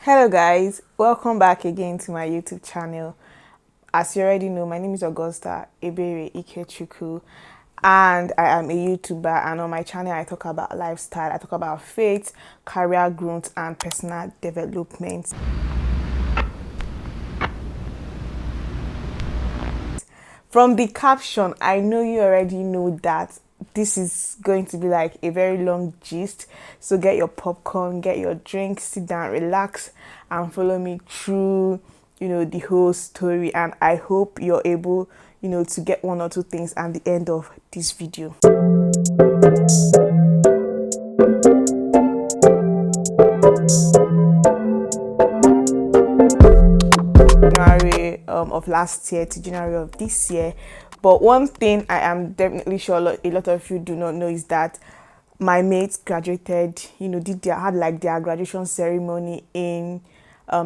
Hello guys, welcome back again to my YouTube channel. As you already know, my name is Ikechukwu and I am a YouTuber, and on my channel I talk about lifestyle, I talk about faith, career growth and personal development. From the caption, I know you already know that this is going to be like a very long gist, so get your popcorn, get your drink, sit down, relax and follow me through the whole story, and I hope you're able to get one or two things at the end of this video. January of last year to January of this year. But one thing I am definitely sure a lot of you do not know is that my mates graduated, had like their graduation ceremony in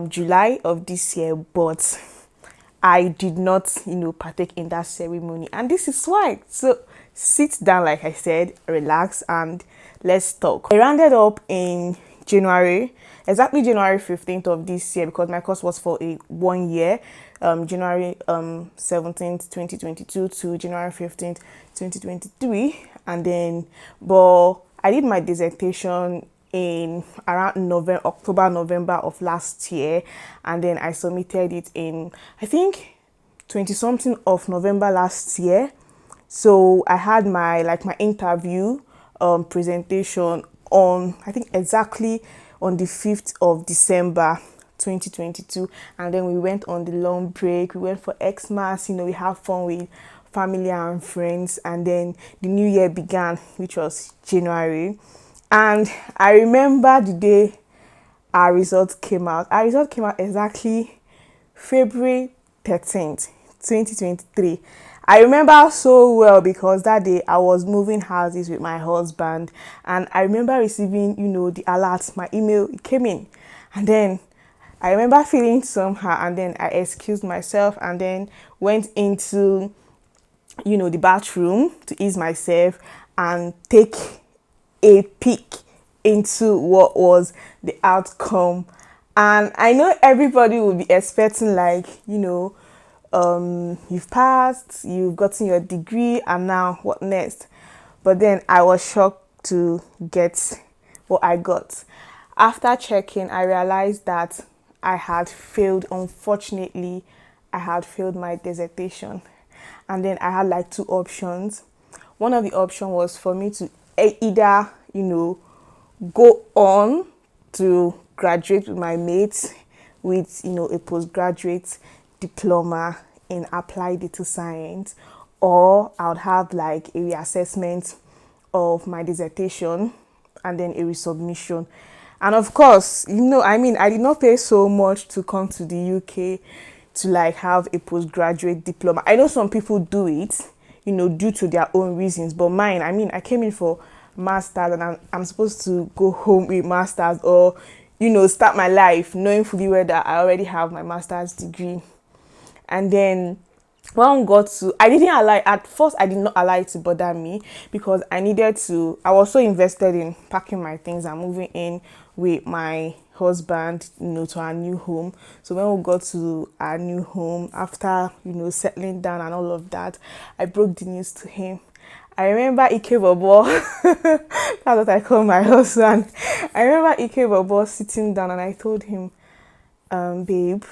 July of this year, but I did not, partake in that ceremony, and this is why. So sit down, like I said, relax, and let's talk. I rounded up in January, exactly January 15th of this year, because my course was for a 1 year, January 17th, 2022 to January 15th, 2023. And then, but I did my dissertation in around October, November of last year, and then I submitted it in, I think, 20 something of November last year. So I had my interview presentation on, I think, exactly on the 5th of December 2022, and then we went on the long break. We went for Xmas, we had fun with family and friends, and then the new year began, which was January. And I remember the day our results came out. Our result came out exactly February 13th, 2023. I remember so well because that day I was moving houses with my husband, and I remember receiving, the alert, my email, it came in, and then I remember feeling somehow, and then I excused myself and then went into, the bathroom to ease myself and take a peek into what was the outcome. And I know everybody will be expecting, like, you've passed, you've gotten your degree, and now what next? But then I was shocked to get what I got. After checking, I realized that I had failed. Unfortunately, I had failed my dissertation, and then I had like two options. One of the options was for me to either go on to graduate with my mates with a postgraduate diploma in applied data science, or I would have like a reassessment of my dissertation and then a resubmission. And of course, I did not pay so much to come to the UK to like have a postgraduate diploma. I know some people do it, due to their own reasons, but mine, I came in for master's, and I'm supposed to go home with master's, or start my life knowing fully well that I already have my master's degree. And then when I didn't allow, at first I did not allow it to bother me, because I was so invested in packing my things and moving in with my husband, to our new home. So when we got to our new home, after, settling down and all of that, I broke the news to him. I remember Ike Bobo, that's what I call my husband. I remember Ike Bobo sitting down, and I told him, babe,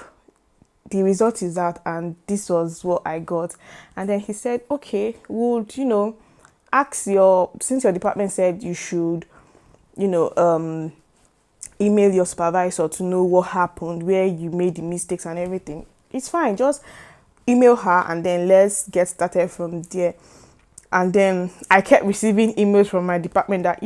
the result is out and this was what I got. And then he said, okay, would ask since your department said you should email your supervisor to know what happened, where you made the mistakes and everything, it's fine, just email her and then let's get started from there. And then I kept receiving emails from my department that,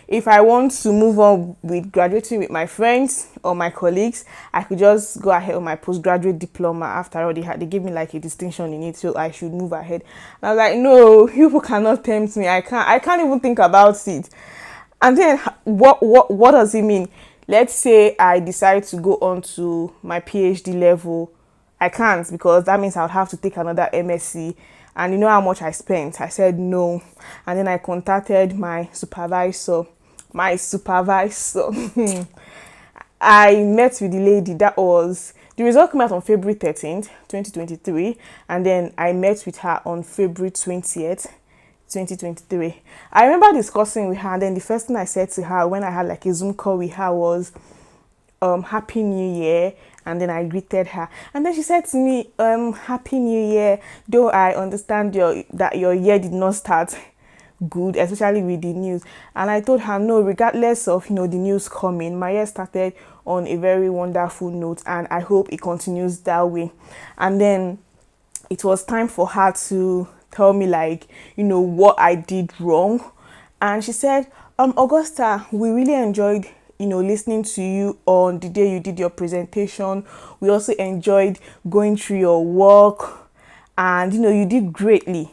if I want to move on with graduating with my friends or my colleagues, I could just go ahead with my postgraduate diploma. After all, they gave me like a distinction in it, so I should move ahead. And I was like, no, people cannot tempt me. I can't even think about it. And then what does it mean? Let's say I decide to go on to my PhD level. I can't, because that means I would have to take another MSc. And you know how much I spent? I said no. And then I contacted my supervisor. I met with the lady. That was the result came out on February 13th, 2023, and then I met with her on February 20th, 2023. I remember discussing with her, and then the first thing I said to her when I had like a Zoom call with her was Happy New Year. And then I greeted her, and then she said to me, Happy New Year, though I understand that your year did not start good, especially with the news. And I told her, no, regardless of the news coming, my year started on a very wonderful note, and I hope it continues that way. And then it was time for her to tell me like what I did wrong. And she said, Augusta, we really enjoyed listening to you on the day you did your presentation. We also enjoyed going through your work, and you did greatly.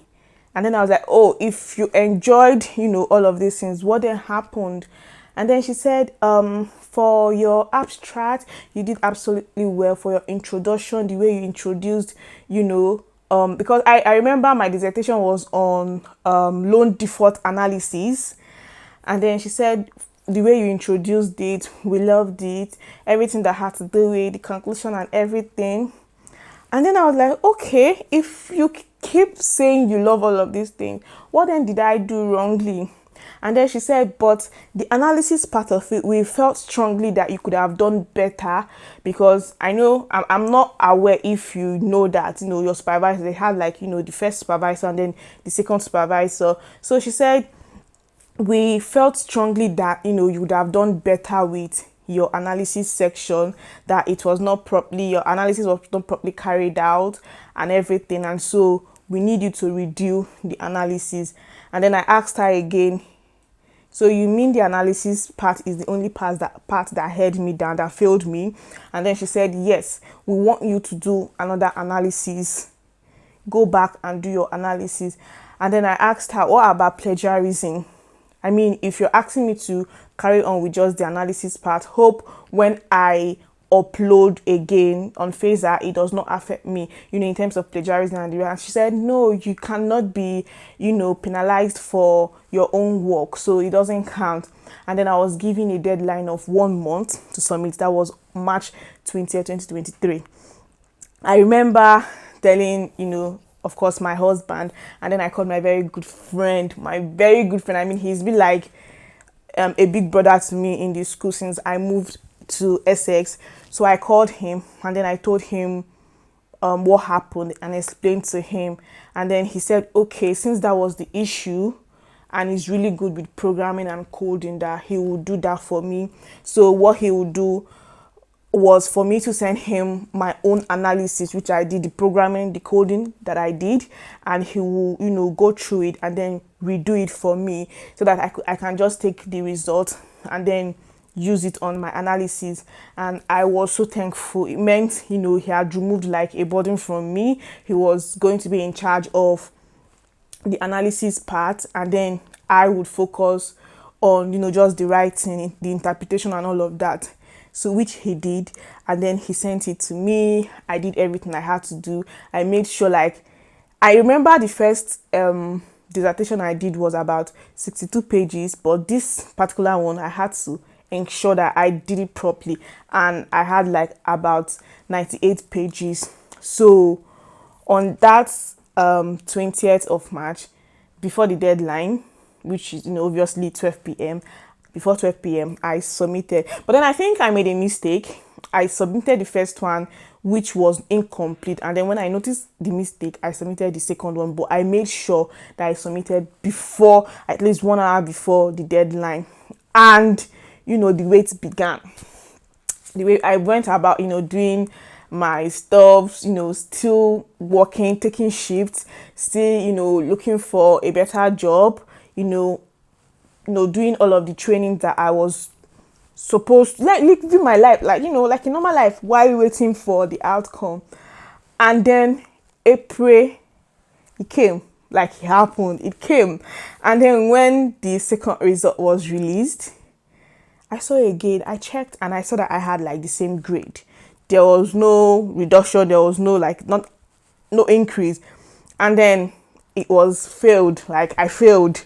And then I was like, oh, if you enjoyed all of these things, what then happened? And then she said, for your abstract, you did absolutely well. For your introduction, the way you introduced, because I remember my dissertation was on loan default analysis. And then she said, the way you introduced it, we loved it. Everything that had to do with the conclusion and everything. And then I was like, okay, if you keep saying you love all of these things, what then did I do wrongly? And then she said, but the analysis part of it, we felt strongly that you could have done better, because I know, I'm not aware if you know that, your supervisor, they had like, the first supervisor and then the second supervisor. So she said, we felt strongly that you would have done better with your analysis section, that it was not properly, your analysis was not properly carried out and everything, and so we need you to redo the analysis. And then I asked her again, so you mean the analysis part is the only part that held me down, that failed me? And then she said, yes, we want you to do another analysis, go back and do your analysis. And then I asked her, what about plagiarism? I mean, if you're asking me to carry on with just the analysis part, hope when I upload again on Phaser, it does not affect me, in terms of plagiarism and the rest. And she said, no, you cannot be, penalized for your own work, so it doesn't count. And then I was given a deadline of 1 month to submit. That was March 20th, 2023. I remember telling, of course, my husband, and then I called my very good friend. I mean, he's been like a big brother to me in the school since I moved to Essex. So I called him, and then I told him what happened and explained to him. And then he said, okay, since that was the issue, and he's really good with programming and coding, that he would do that for me. So what he would do was for me to send him my own analysis, which I did, the programming, the coding that I did, and he will, go through it and then redo it for me, so that I can just take the result and then use it on my analysis. And I was so thankful. It meant, he had removed like a burden from me. He was going to be in charge of the analysis part, and then I would focus on, just the writing, the interpretation and all of that. So which he did, and then he sent it to me. I did everything I had to do. I made sure, like, I remember the first dissertation I did was about 62 pages, but this particular one I had to ensure that I did it properly, and I had like about 98 pages. So on that 20th of March, before the deadline, which is obviously 12 p.m., before 12 p.m. I submitted. But then I think I made a mistake. I submitted the first one, which was incomplete. And then when I noticed the mistake, I submitted the second one. But I made sure that I submitted before, at least 1 hour before the deadline. And, the wait began. The way I went about, doing my stuff, still working, taking shifts, still, looking for a better job, doing all of the training that I was supposed to, like living my life, like like a normal life, while waiting for the outcome. And then April, it came, like it happened, it came. And then when the second result was released, I saw again, I checked, and I saw that I had like the same grade. There was no reduction, there was no no increase. And then it was failed, like I failed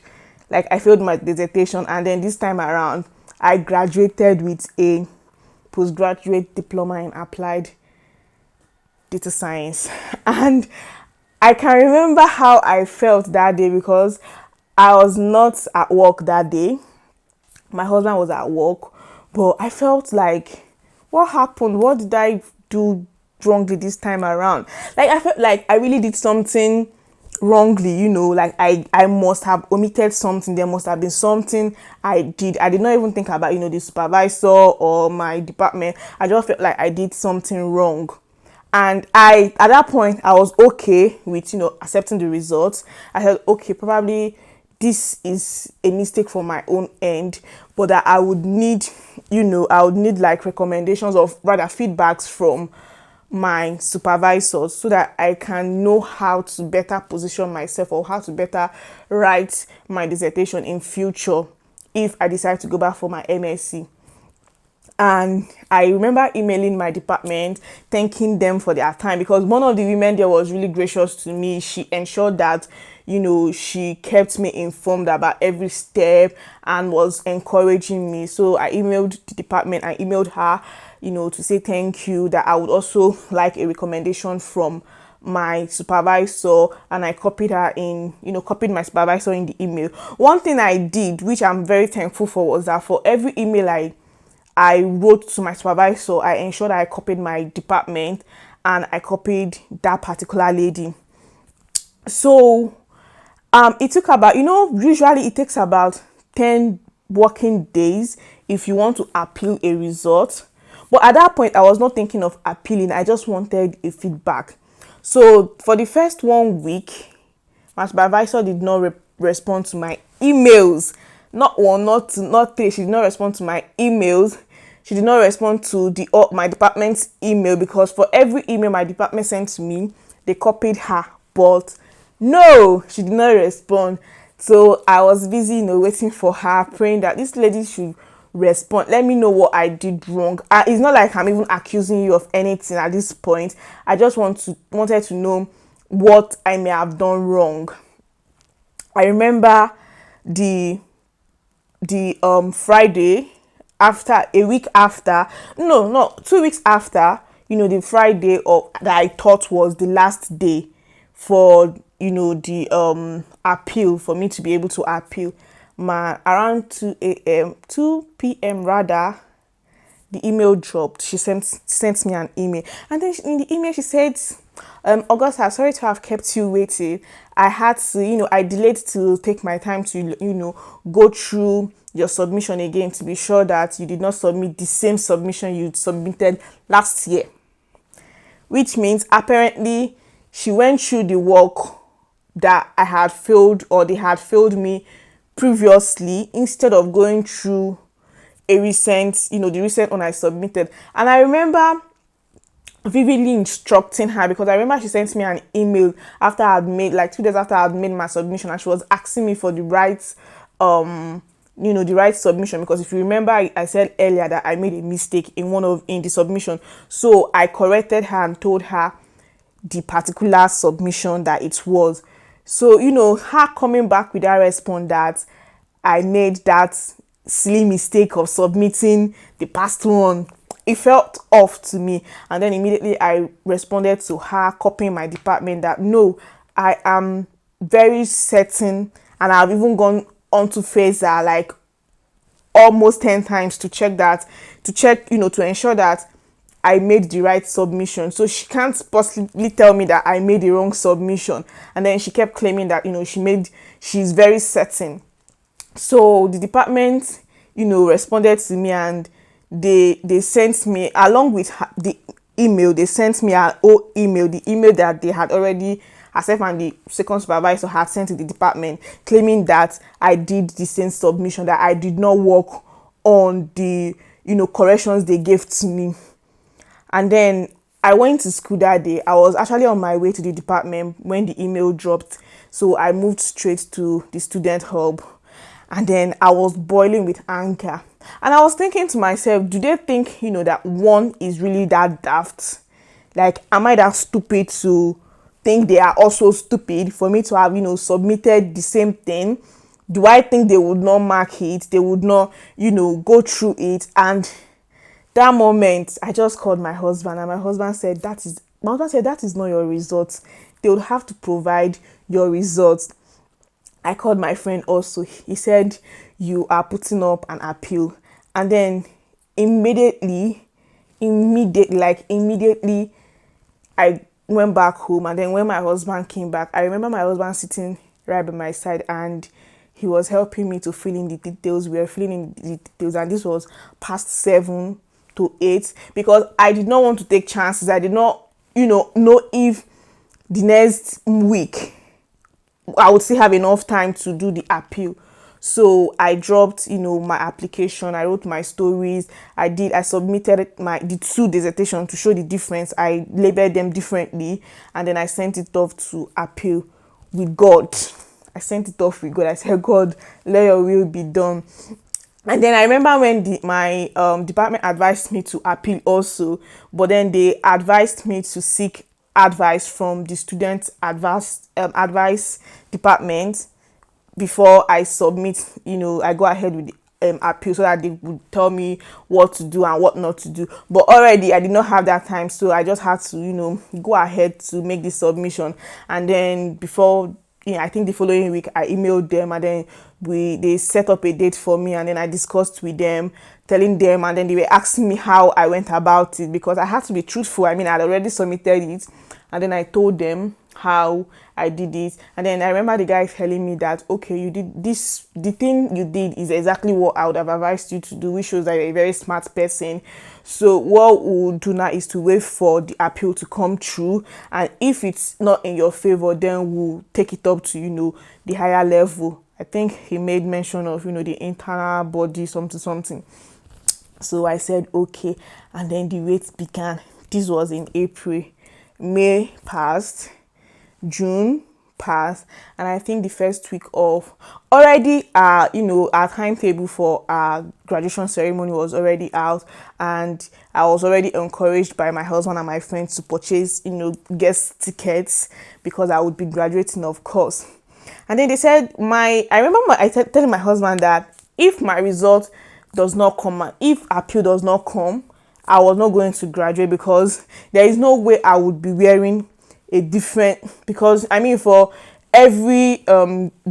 my dissertation. And then this time around, I graduated with a postgraduate diploma in applied data science. And I can remember how I felt that day because I was not at work that day. My husband was at work, but I felt like, what happened? What did I do wrongly this time around? Like, I felt like I really did something wrongly, like I must have omitted something. There must have been something I did. I did not even think about, the supervisor or my department. I just felt like I did something wrong. And at that point, I was okay with, accepting the results. I said, okay, probably this is a mistake for my own end, but that I would need, like recommendations of rather feedbacks from my supervisors so that I can know how to better position myself or how to better write my dissertation in future if I decide to go back for my MSc. And I remember emailing my department, thanking them for their time, because one of the women there was really gracious to me. She ensured that, she kept me informed about every step and was encouraging me. So I emailed the department, I emailed her, to say thank you, that I would also like a recommendation from my supervisor, and I copied her in, copied my supervisor in the email. One thing I did, which I'm very thankful for, was that for every email I wrote to my supervisor, I ensured I copied my department and I copied that particular lady. So it took about, usually it takes about 10 working days if you want to appeal a result. But at that point, I was not thinking of appealing. I just wanted a feedback. So for the first 1 week, my supervisor did not respond to my emails. Not one, not two, not three. She did not respond to my emails. She did not respond to my department's email, because for every email my department sent to me, they copied her. But no, she did not respond. So I was busy, waiting for her, praying that this lady should respond. Let me know what I did wrong. It's not like I'm even accusing you of anything at this point. I just wanted to know what I may have done wrong. I remember the Friday after, a week after, no 2 weeks after, the Friday that I thought was the last day for the appeal, for me to be able to appeal. Around 2 p.m. rather, the email dropped. She sent me an email, and then in the email she said, Augusta, sorry to have kept you waiting. I had to, I delayed to take my time to, go through your submission again to be sure that you did not submit the same submission you submitted last year. Which means apparently she went through the work that I had failed, or they had failed me previously, instead of going through the recent one I submitted. And I remember vividly instructing her, because I remember she sent me an email after I had made, like 2 days after I had made my submission, and she was asking me for the right the right submission, because if you remember, I said earlier that I made a mistake in the submission. So I corrected her and told her the particular submission that it was. So her coming back with that response that I made that silly mistake of submitting the past one, it felt off to me. And then immediately I responded to her, copying my department, that no, I am very certain, and I've even gone onto Phaser like almost 10 times to check, to ensure that I made the right submission. So she can't possibly tell me that I made the wrong submission. And then she kept claiming that, she's very certain. So the department, responded to me, and they sent me, along with the email, they sent me an old email, the email that they had already, herself and the second supervisor had sent to the department, claiming that I did the same submission, that I did not work on the, corrections they gave to me. And then I went to school that day. I was actually on my way to the department when the email dropped. So I moved straight to the student hub. And then I was boiling with anger. And I was thinking to myself, do they think, that one is really that daft? Like, am I that stupid to think they are also stupid for me to have, submitted the same thing? Do I think they would not mark it? They would not, go through it? And That moment, I just called my husband, and my husband said, that is not your results. They would have to provide your results. I called my friend also. He said, you are putting up an appeal. And then immediately, I went back home. And then when my husband came back, I remember my husband sitting right by my side, and he was helping me to fill in the details. We were filling in the details, and this was past 7 to 8, because I did not want to take chances. I did not, know if the next week I would still have enough time to do the appeal. So I dropped, my application. I wrote my stories. I submitted the 2 dissertations to show the difference. I labeled them differently, and then I sent it off to appeal with God. I sent it off with God. I said, God, let your will be done. And then I remember when my department advised me to appeal also, but then they advised me to seek advice from the student advice department before I submit, I go ahead with the appeal, so that they would tell me what to do and what not to do. But already I did not have that time, so I just had to, go ahead to make the submission. And then before, I think the following week, I emailed them, and then they set up a date for me, and then I discussed with them, telling them, and then they were asking me how I went about it, because I had to be truthful. I mean, I had already submitted it, and then I told them how I did it. And then I remember the guy telling me that, okay, you did this, the thing you did is exactly what I would have advised you to do, which shows that you're a very smart person. So what we'll do now is to wait for the appeal to come through, and if it's not in your favor, then we'll take it up to, the higher level. I think he made mention of, the internal body, something. So I said, okay. And then the wait began. This was in April. May passed, June passed, and I think the first week of already our timetable for our graduation ceremony was already out, and I was already encouraged by my husband and my friends to purchase guest tickets, because I would be graduating, of course. And then they said, I remember telling my husband that if my result does not come, and if appeal does not come, I was not going to graduate, because there is no way I would be wearing a different, because for every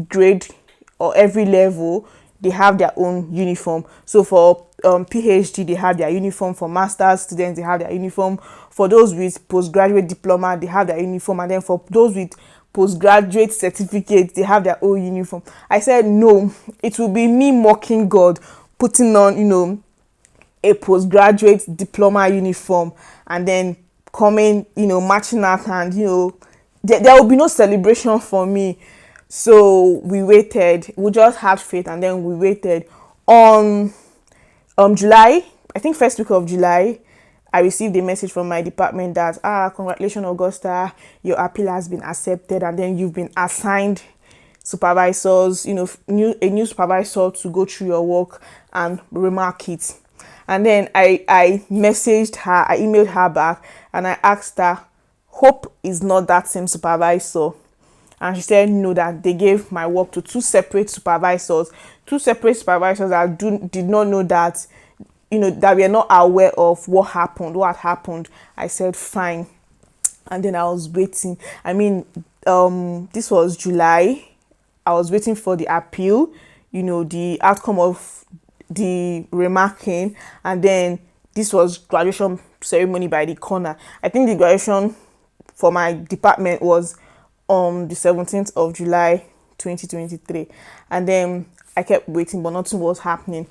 grade or every level, they have their own uniform. So for PhD, they have their uniform. For master's students, they have their uniform. For those with postgraduate diploma, they have their uniform. And then for those with postgraduate certificates, they have their own uniform. I said, no, it will be me mocking God, putting on, a postgraduate diploma uniform, and then coming, matching out, and there will be no celebration for me. So we waited. We just had faith, and then we waited. On July, I think first week of July, I received a message from my department that congratulations, Augusta, your appeal has been accepted, and then you've been assigned supervisors, a new supervisor to go through your work and remark it. And then I messaged her, I emailed her back, and I asked her, hope is not that same supervisor. And she said no, that they gave my work to two separate supervisors that did not know that, that we are not aware of what had happened. I said fine. And then I was waiting. This was July. I was waiting for the appeal, the outcome of the remarking, and then this was graduation ceremony by the corner. I think the graduation for my department was on the 17th of July 2023, and then I kept waiting, but nothing was happening.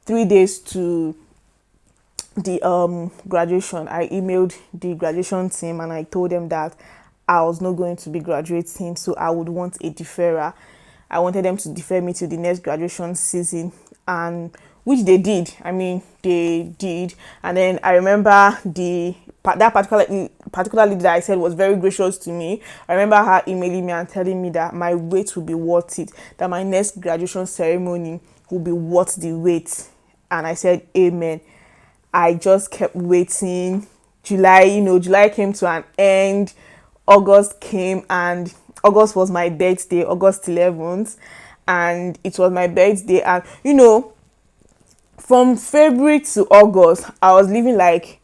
3 days to the graduation, I emailed the graduation team, and I told them that I was not going to be graduating, so I would want a deferral. I wanted them to defer me to the next graduation season, and which they did. They did. And then I remember that particular leader that I said was very gracious to me. I remember her emailing me and telling me that my wait will be worth it, that my next graduation ceremony will be worth the wait. And I said amen. I just kept waiting. July came to an end. August came, and August was my birthday, August 11th, and it was my birthday. And From February to August, I was living like,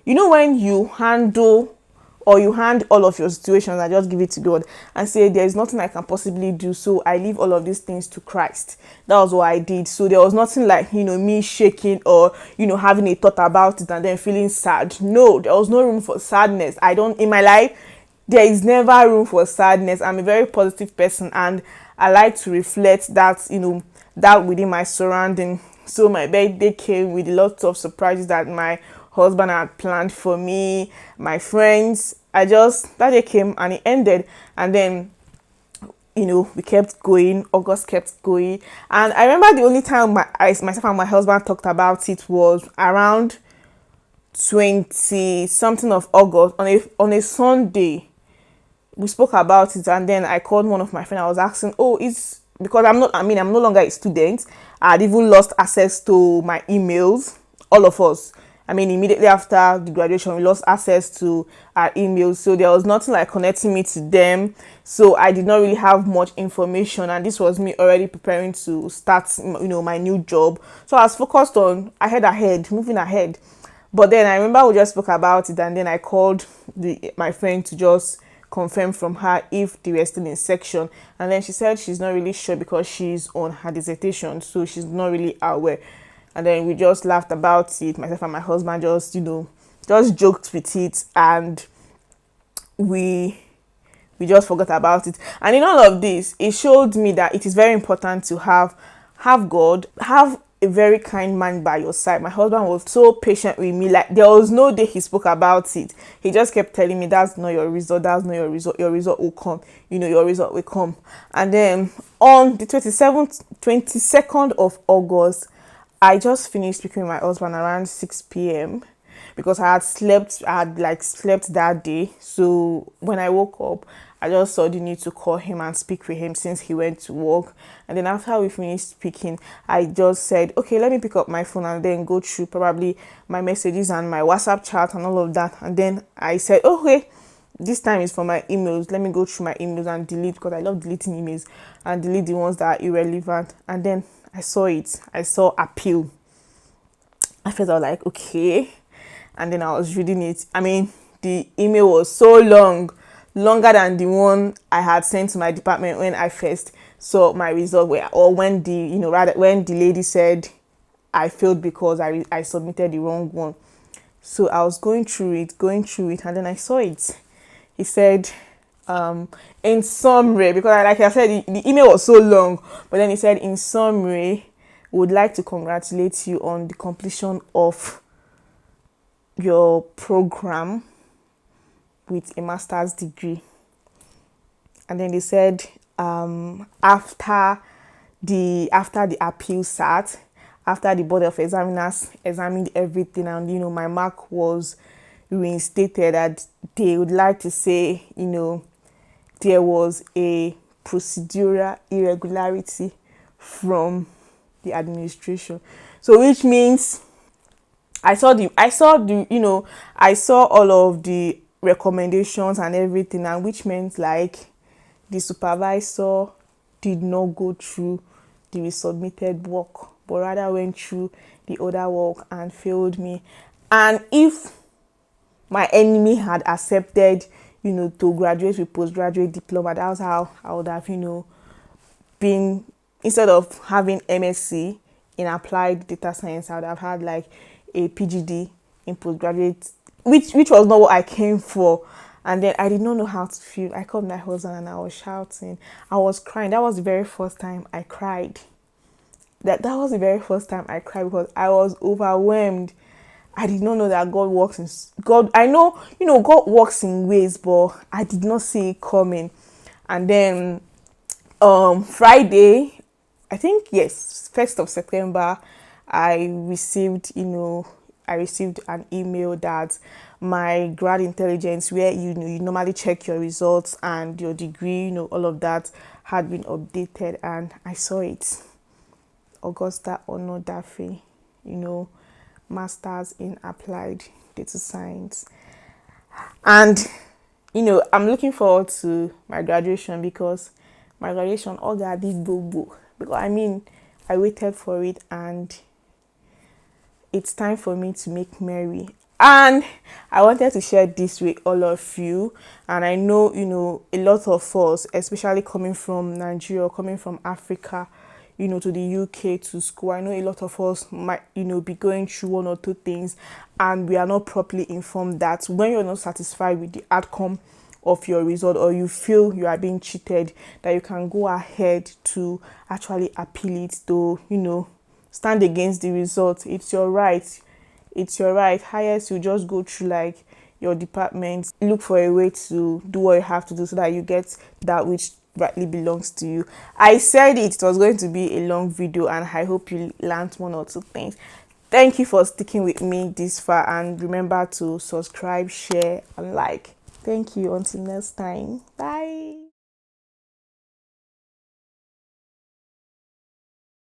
when you handle or you hand all of your situations and just give it to God and say, there is nothing I can possibly do, so I leave all of these things to Christ. That was what I did. So there was nothing like, me shaking or, having a thought about it and then feeling sad. No, there was no room for sadness. In my life, there is never room for sadness. I'm a very positive person, and I like to reflect that, that within my surrounding. So my birthday came with lots of surprises that my husband had planned for me, my friends. That day came and it ended, and then we kept going. August kept going, and I remember the only time myself and my husband talked about it was around 20 something of August on a Sunday. We spoke about it, and then I called one of my friends. I was asking, it's because I'm no longer a student. I had even lost access to my emails. All of us. Immediately after the graduation, we lost access to our emails. So there was nothing like connecting me to them. So I did not really have much information. And this was me already preparing to start, my new job. So I was focused on moving ahead. But then I remember we just spoke about it, and then I called my friend to just confirm from her if they were still in section, and then she said she's not really sure because she's on her dissertation, so she's not really aware. And then we just laughed about it. Myself and my husband just joked with it, and we just forgot about it. And in all of this, it showed me that it is very important to have God, have a very kind man by your side. My husband was so patient with me. Like, there was no day he spoke about it. He just kept telling me, that's not your result, your result will come, your result will come. And then on the 22nd of August, I just finished speaking with my husband around 6 p.m. because I had slept that day. So when I woke up, I just saw the need to call him and speak with him since he went to work. And then after we finished speaking, I just said, okay, let me pick up my phone and then go through probably my messages and my WhatsApp chat and all of that. And then I said, okay, this time is for my emails. Let me go through my emails and delete, because I love deleting emails, and delete the ones that are irrelevant. And then I saw it. I saw appeal. I felt like, okay. And then I was reading it. The email was so longer than the one I had sent to my department when I first saw my result, when the lady said I failed because I submitted the wrong one. So I was going through it, and then I saw it. He said, in summary, because like I said, the email was so long, but then he said, in summary, would like to congratulate you on the completion of your program with a master's degree. And then they said, after the appeal sat, after the board of examiners examined everything, and my mark was reinstated, that they would like to say, there was a procedural irregularity from the administration. So which means I saw all of the recommendations and everything, and which meant like the supervisor did not go through the resubmitted work, but rather went through the other work and failed me. And if my enemy had accepted, to graduate with postgraduate diploma, that's how I would have, been, instead of having MSc in applied data science, I would have had like a PGD in postgraduate, which was not what I came for. And then I did not know how to feel. I called my husband and I was shouting. I was crying. That was the very first time I cried. That was the very first time I cried, because I was overwhelmed. I did not know that God works in God. I know, God works in ways, but I did not see it coming. And then Friday, I think, yes, 1st of September, I received an email that my grad intelligence, where you normally check your results and your degree, all of that, had been updated, and I saw it. Augusta Onodafe, Masters in Applied Data Science. And I'm looking forward to my graduation, because my graduation all got big bobo, because I waited for it, and it's time for me to make merry. And I wanted to share this with all of you. And I know, a lot of us, especially coming from Nigeria, coming from Africa, to the UK to school. I know a lot of us might, be going through one or two things, and we are not properly informed that when you're not satisfied with the outcome of your result, or you feel you are being cheated, that you can go ahead to actually appeal it, to stand against the result. It's your right. It's your right. Highest, you just go through like your department, look for a way to do what you have to do so that you get that which rightly belongs to you. I said it was going to be a long video, and I hope you learned one or two things. Thank you for sticking with me this far, and remember to subscribe, share, and like. Thank you. Until next time. Bye.